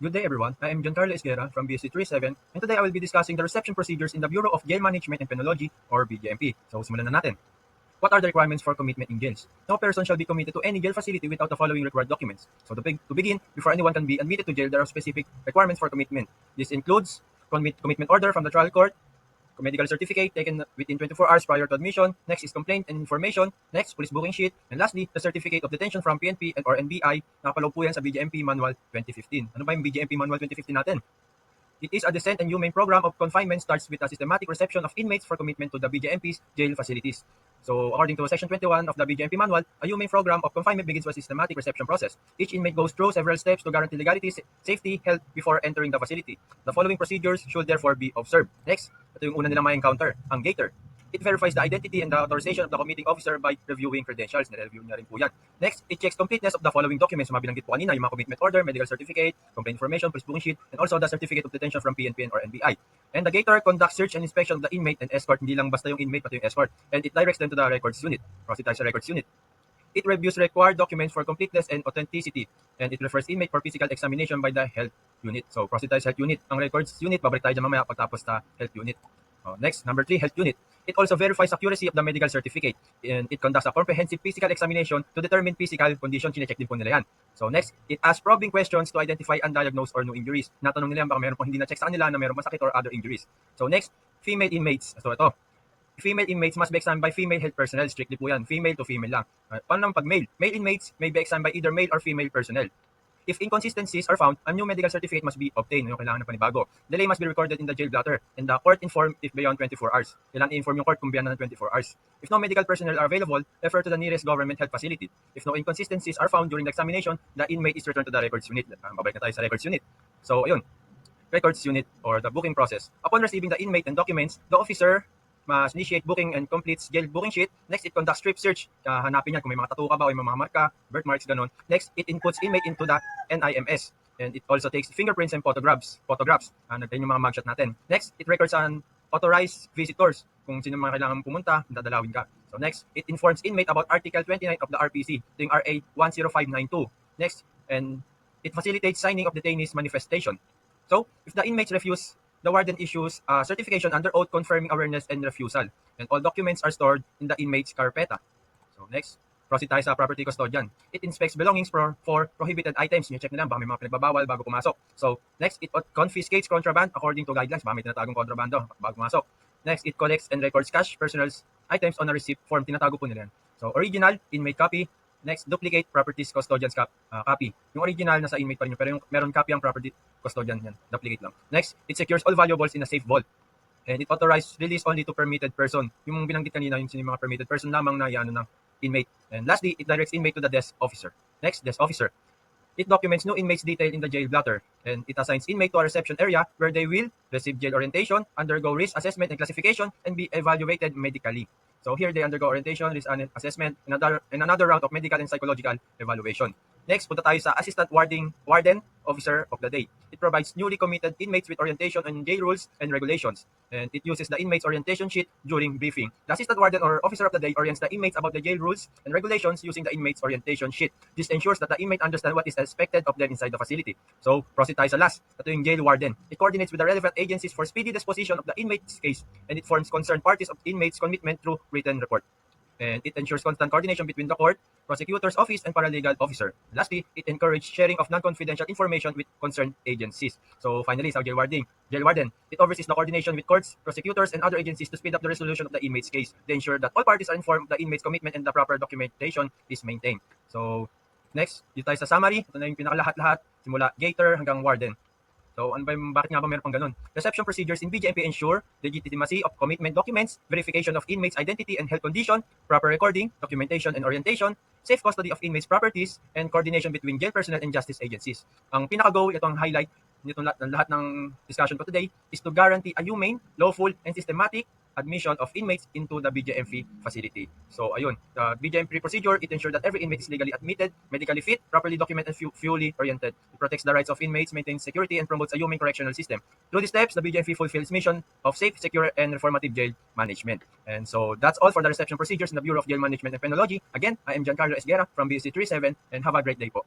Good day everyone, I am Giancarlo Esguerra from BSc 37 and today I will be discussing the reception procedures in the Bureau of Jail Management and Penology or BJMP. So simulan na natin. What are the requirements for commitment in jails? No person shall be committed to any jail facility without the following required documents. So to begin, before anyone can be admitted to jail, there are specific requirements for commitment. This includes commitment order from the trial court, medical certificate taken within 24 hours prior to admission. Next is complaint and information. Next, police booking sheet. And lastly, the certificate of detention from PNP and or NBI. Nakapaloob po yan sa BJMP Manual 2015. Ano ba yung BJMP Manual 2015 natin? It is a decent and humane program of confinement starts with a systematic reception of inmates for commitment to the BJMP's jail facilities. So according to Section 21 of the BJMP Manual, a humane program of confinement begins with a systematic reception process. Each inmate goes through several steps to guarantee legality, safety, health before entering the facility. The following procedures should therefore be observed. Next, ito yung una nilang ma-encounter, ang gator. It verifies the identity and the authorization of the committing officer by reviewing credentials. Nire-review niya rin po yan. Next, it checks completeness of the following documents. Mabilanggit po kanina, yung mga commitment order, medical certificate, complaint information, police booking sheet, and also the certificate of detention from PNP or NBI. And the gator conducts search and inspection of the inmate and escort. Hindi lang basta yung inmate, pati yung escort. And it directs them to the records unit. Proceed tayo sa records unit. It reviews required documents for completeness and authenticity. And it refers inmate for physical examination by the health unit. So, proceed tayo sa health unit. Ang records unit, babalik tayo dyan mamaya pagtapos sa health unit. Next, number 3, health unit. It also verifies accuracy of the medical certificate, and it conducts a comprehensive physical examination to determine physical condition. Chine-check din po nila yan. So next, it asks probing questions to identify undiagnosed or no injuries. Natanong nila yan baka meron pang hindi na-check sa kanila na meron masakit or other injuries. So next, female inmates. So ito, female inmates must be examined by female health personnel. Strictly po yan, female to female lang. Paano naman pag male? Male inmates may be examined by either male or female personnel. If inconsistencies are found, a new medical certificate must be obtained. Yung kailangan na panibago. Delay must be recorded in the jail blotter and the court informed if beyond 24 hours. Kailangan i-inform yung court kung beyond na 24 hours. If no medical personnel are available, refer to the nearest government health facility. If no inconsistencies are found during the examination, the inmate is returned to the records unit. Babalik na tayo sa records unit. So, ayun. Records unit or the booking process. Upon receiving the inmate and documents, the officer must initiate booking and completes jail booking sheet. Next, it conducts strip search. Hanapin niya kung may mga tattoo ka ba o may mga marka, birthmarks, ganun. Next, it inputs inmate into the NIMS. And it also takes fingerprints and photographs. Nagtayin yung mga mugshot natin. Next, it records on authorized visitors. Kung sino mga kailangan pumunta, dadalawin ka. So next, it informs inmate about Article 29 of the RPC. Ito yung RA 10592. Next, and it facilitates signing of detainees manifestation. So, if the inmates refuse, the warden issues a certification under oath confirming awareness and refusal. And all documents are stored in the inmate's carpeta. So next, proceed tayo sa property custodian. It inspects belongings for prohibited items. Check nila baka may mga pinagbabawal bago pumasok. So next, it confiscates contraband according to guidelines. Baka may tinatagong kontrabando bago pumasok. Next, it collects and records cash, personal items on a receipt form. Tinatago po nila yan. So original, inmate copy. Next, duplicate properties custodian's copy. Yung original nasa inmate pa rin, pero yung meron copy ang property custodian yan. Duplicate lang. Next, it secures all valuables in a safe vault. And it authorizes release only to permitted person. Yung binanggit kanina, yung mga permitted person lamang na yan ng inmate. And lastly, it directs inmate to the desk officer. Next, desk officer. It documents new inmates detailed in the jail blotter. And it assigns inmate to a reception area where they will receive jail orientation, undergo risk assessment and classification, and be evaluated medically. So here they undergo orientation, risk assessment, and another round of medical and psychological evaluation. Next, punta tayo sa assistant warden officer of the day. It provides newly committed inmates with orientation on jail rules and regulations. And it uses the inmates orientation sheet during briefing. The assistant warden or officer of the day orients the inmates about the jail rules and regulations using the inmates orientation sheet. This ensures that the inmate understand what is expected of them inside the facility. So, proceed tayo sa last. Ito yung jail warden. It coordinates with the relevant agencies for speedy disposition of the inmate's case, and it forms concerned parties of inmates' commitment through written report. And it ensures constant coordination between the court, prosecutor's office, and paralegal officer. Lastly, it encourages sharing of non-confidential information with concerned agencies. So finally, sa jail warden, it oversees the coordination with courts, prosecutors, and other agencies to speed up the resolution of the inmate's case. They ensure that all parties are informed of the inmate's commitment and the proper documentation is maintained. So next, dito tayo sa summary. Ito na yung pinakalahat-lahat, simula gator hanggang warden. So, bakit nga ba meron pang ganun? Reception procedures in BJMP ensure legitimacy of commitment documents, verification of inmates' identity and health condition, proper recording, documentation and orientation, safe custody of inmates' properties, and coordination between jail personnel and justice agencies. Ang pinaka-goal, ito ang highlight nito lahat ng discussion ko today, is to guarantee a humane, lawful, and systematic admission of inmates into the BJMP facility. So, ayun, the BJMP procedure, it ensures that every inmate is legally admitted, medically fit, properly documented, and fully oriented. It protects the rights of inmates, maintains security, and promotes a humane correctional system. Through these steps, the BJMP fulfills mission of safe, secure, and reformative jail management. And so, that's all for the reception procedures in the Bureau of Jail Management and Penology. Again, I am Giancarlo Esguerra from BSc 37, and have a great day po.